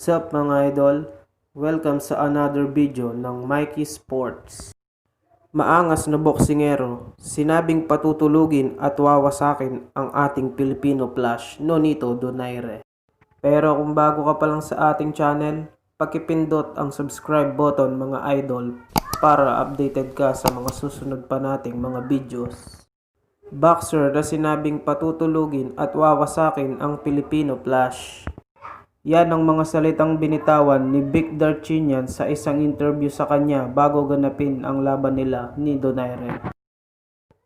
Sup mga idol? Welcome sa another video ng Mikey Sports. Maangas na boksingero, sinabing patutulugin at wawasakin ang ating Filipino flash, nonito, donaire. Pero kung bago ka pa lang sa ating channel, pakipindot ang subscribe button mga idol para updated ka sa mga susunod pa nating mga videos. Boxer na sinabing patutulugin at wawasakin ang Filipino flash. Yan ang mga salitang binitawan ni Vic Darchinyan sa isang interview sa kanya bago ganapin ang laban nila ni Donaire.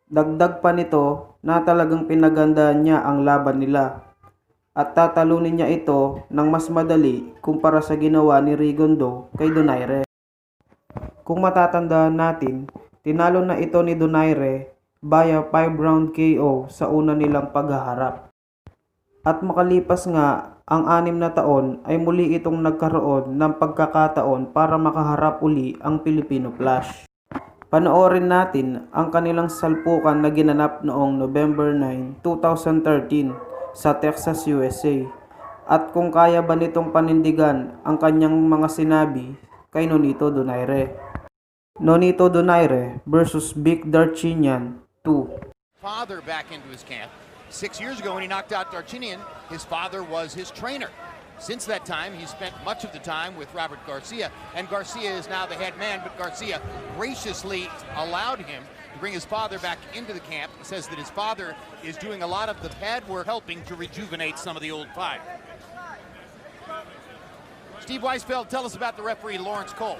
Dagdag pa nito na talagang pinagandaan niya ang laban nila at tatalunin niya ito ng mas madali kumpara sa ginawa ni Rigondo kay Donaire. Kung matatandaan natin, tinalo na ito ni Donaire via 5-round KO sa una nilang paghaharap. At makalipas nga ang 6 na taon ay muli itong nagkaroon ng pagkakataon para makaharap uli ang Filipino Flash. Panoorin natin ang kanilang salpukan na ginanap noong November 9, 2013 sa Texas, USA. At kung kaya ba nitong panindigan ang kanyang mga sinabi kay Nonito Donaire. Nonito Donaire versus Vic Darchinyan 2. Father back into his camp. 6 years ago when he knocked out Darchinyan, his father was his trainer. Since that time, he spent much of the time with Robert Garcia, and Garcia is now the head man, but Garcia graciously allowed him to bring his father back into the camp. He says that his father is doing a lot of the pad work, helping to rejuvenate some of the old fire. Steve Weisfeld, tell us about the referee, Lawrence Cole.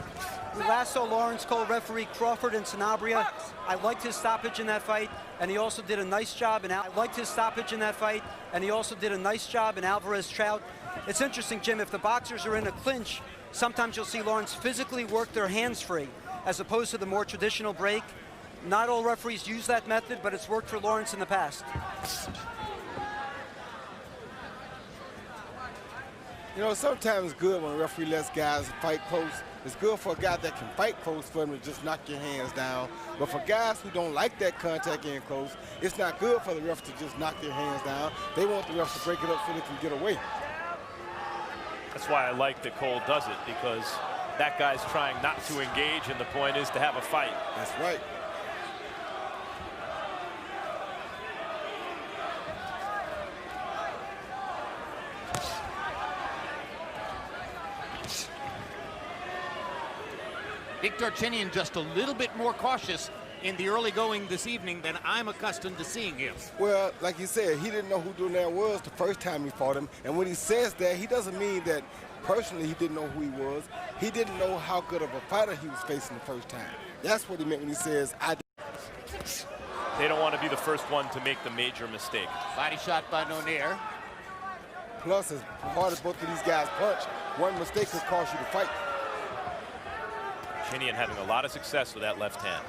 We last saw Lawrence Cole referee Crawford and Sanabria. I liked his stoppage in that fight, and he also did a nice job in Alvarez Trout. It's interesting, Jim, if the boxers are in a clinch, sometimes you'll see Lawrence physically work their hands free, as opposed to the more traditional break. Not all referees use that method, but it's worked for Lawrence in the past. You know, sometimes it's good when a referee lets guys fight close. It's good for a guy that can fight close for him to just knock your hands down. But for guys who don't like that contact in close, it's not good for the ref to just knock their hands down. They want the refs to break it up so they can get away. That's why I like that Cole does it, because that guy's trying not to engage, and the point is to have a fight. That's right. Vic Darchinyan just a little bit more cautious in the early going this evening than I'm accustomed to seeing him. Well, like you said, he didn't know who Donaire was the first time he fought him. And when he says that, he doesn't mean that personally he didn't know who he was. He didn't know how good of a fighter he was facing the first time. That's what he meant when he says, They don't want to be the first one to make the major mistake. Body shot by Donaire. Plus, as hard as both of these guys punch, one mistake could cost you the fight. Darchinyan having a lot of success with that left hand.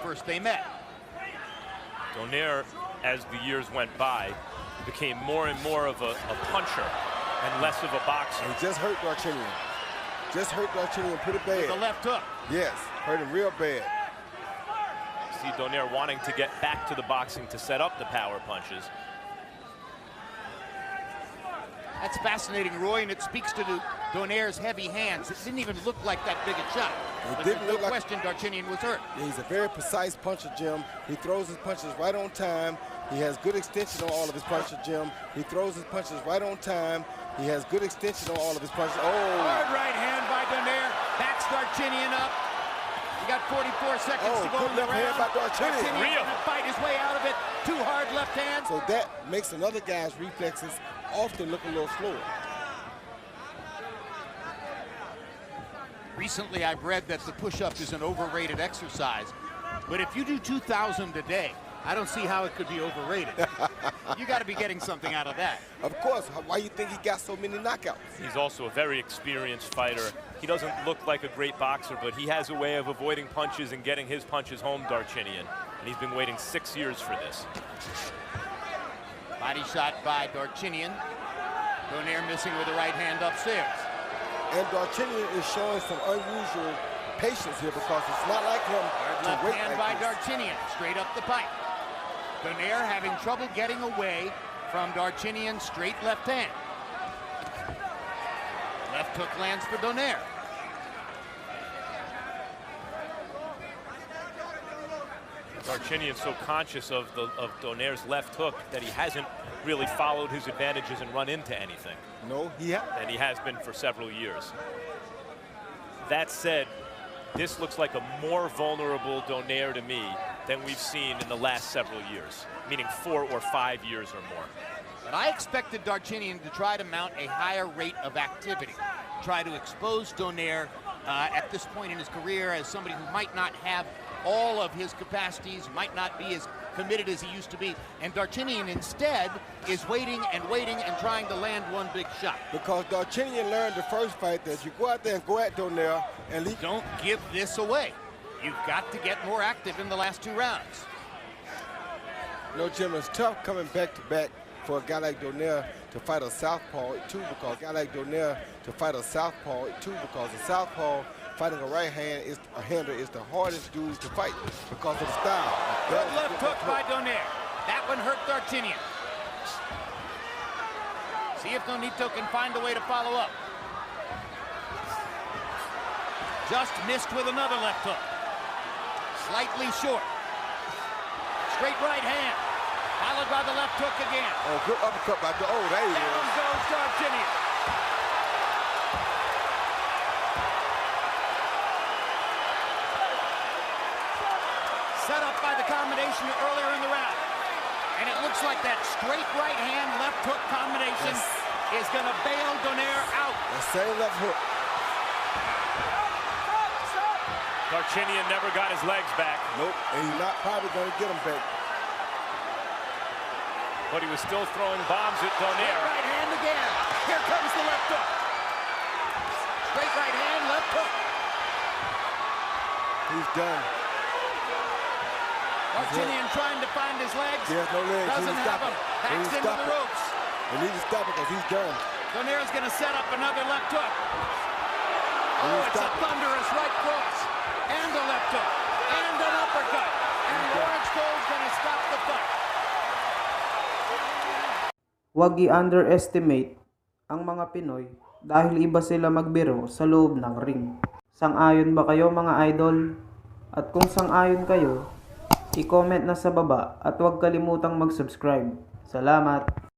First they met. Donaire, as the years went by, became more and more of a puncher and less of a boxer. He just hurt Darchinyan. Just hurt Darchinyan pretty bad. The left hook. Yes, hurt him real bad. See Donaire wanting to get back to the boxing to set up the power punches. That's fascinating, Roy, and it speaks to Donaire's heavy hands. It didn't even look like that big a shot. But there's no question Darchinyan was hurt. Yeah, he's a very precise puncher, Jim. He throws his punches right on time. He has good extension on all of his punches, Jim. He throws his punches right on time. He has good extension on all of his punches. Oh! Hard right hand by Donaire. Backs Darchinyan up. He got 44 seconds to go in the good left hand round. by Darchinyan. Darchinyan gonna fight his way out of it. 2 hard left hands. So that makes another guy's reflexes often look a little slower. Recently, I've read that the push-up is an overrated exercise. But if you do 2,000 a day, I don't see how it could be overrated. You got to be getting something out of that. Of course. Why you think he got so many knockouts? He's also a very experienced fighter. He doesn't look like a great boxer, but he has a way of avoiding punches and getting his punches home, Darchinyan. And he's been waiting 6 years for this. Body shot by Darchinyan. Donaire missing with the right hand upstairs. And Darchinyan is showing some unusual patience here because it's not like him to Left wait hand like by this. Darchinyan, straight up the pipe. Donaire having trouble getting away from Darchinian, straight left hand. Left hook lands for Donaire. Darchinian's so conscious of Donaire's left hook that he hasn't really followed his advantages and run into anything. No, he And he has been for several years. That said, this looks like a more vulnerable Donaire to me than we've seen in the last several years, meaning 4 or 5 years or more. But I expected Darchinian to try to mount a higher rate of activity, try to expose Donaire at this point in his career as somebody who might not have all of his capacities, might not be as committed as he used to be. And Darchinian instead is waiting and trying to land one big shot. Because Darchinian learned the first fight that you go out there and go at Donaire and leave. Don't give this away. You've got to get more active in the last 2 rounds. No, Jim, it's tough coming back to back for a guy like Donaire to fight a southpaw too, because a guy like Donaire to fight a southpaw too, because a southpaw fighting a right hander is the hardest dude to fight because of the style. Good left hook by Donaire. That one hurt Darchinian. See if Nonito can find a way to follow up. Just missed with another left hook. Slightly short. Straight right hand. Followed by the left hook again. Oh, good uppercut by there you Down go. goes Darchinian. Set up by the combination earlier in the round. And it looks like that straight right hand left hook combination is going to bail Donaire out. The same left hook. Darchinian never got his legs back. Nope, and he's not probably going to get him back. But he was still throwing bombs at Donaire. Right hand again. Here comes the left hook. Straight right hand, left hook. He's done. Darchinian trying to find his legs. He has no legs. Doesn't have them. Backs into the ropes. They need to stop it because he's done. Donaire's going to set up another left hook. Oh, it's a thunderous right cross. And a left hook. And an uppercut. And Lawrence Cole's going to stop the fight. Huwag i-underestimate ang mga Pinoy dahil iba sila magbiro sa loob ng ring. Sang-ayon ba kayo mga idol? At kung sang-ayon kayo, i-comment na sa baba at huwag kalimutang mag-subscribe. Salamat!